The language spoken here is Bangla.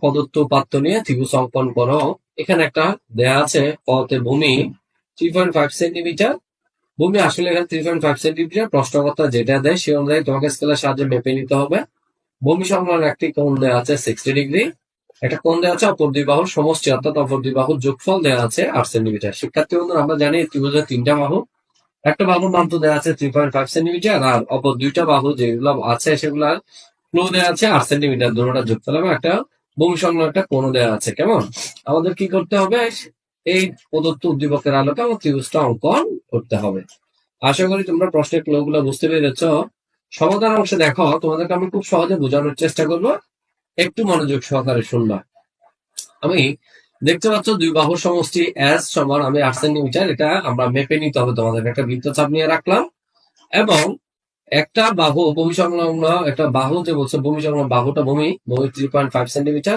প্রদত্ত উপাত্ত নিয়ে ত্রিভুজ অঙ্কন করো। এখানে একটা দেয়া আছে পথে ভূমি 3.5 সেন্টিমিটার। ভূমি আসলে এখানে 3.5 সেন্টিমিটার, প্রশ্নকর্তা যেটা দেয় সে অনুযায়ী তোমাকে স্কেলের সাহায্যে মেপে নিতে হবে। ভূমি সংলগ্ন একটি কোণ দেওয়া আছে 60 ডিগ্রি। একটা কোণ দেওয়া আছে অপর দুই বাহুর সমষ্টি, অর্থাৎ অপর দুই বাহুর যোগফল দেওয়া আছে 8 সেন্টিমিটার। শিক্ষার্থী বন্ধুরা, আমরা জানি ত্রিভুজের তিনটা বাহু, একটা বাহুর মান তো দেওয়া আছে 3.5 সেন্টিমিটার, আর অপর দুইটা বাহু যেগুলো আছে সেগুলা ক্লো দেওয়া আছে 8 সেন্টিমিটার, দুটোটা যোগফল, এবং একটা ভূমি সংলগ্ন একটা কোণ দেওয়া আছে। কেমন? আমাদের কি করতে হবে? এই প্রদত্ত উদ্দীপকের আলোকে আমার ত্রিভুজটা অঙ্কন করতে হবে। আশা করি তোমরা প্রশ্নের ক্লু গুলো বুঝতে পেরেছ। সমাধান অংশে দেখো, তোমাদেরকে আমি খুব সহজে বোঝানোর চেষ্টা করব, একটু মনোযোগ সহকারে শুনবা। আমি দেখতে পাচ্ছ দুই বাহুর সমষ্টি এস সমান আমি 8 সেন্টিমিটার, এটা আমরা মেপে নিতে হবে। তোমাদের একটা বৃত্তচাপ নিয়ে রাখলাম, এবং একটা বাহু ভূমি সংলগ্ন একটা বাহু যে বলছে ভূমি সংলগ্ন বাহুটা ভূমি 3.5 সেন্টিমিটার,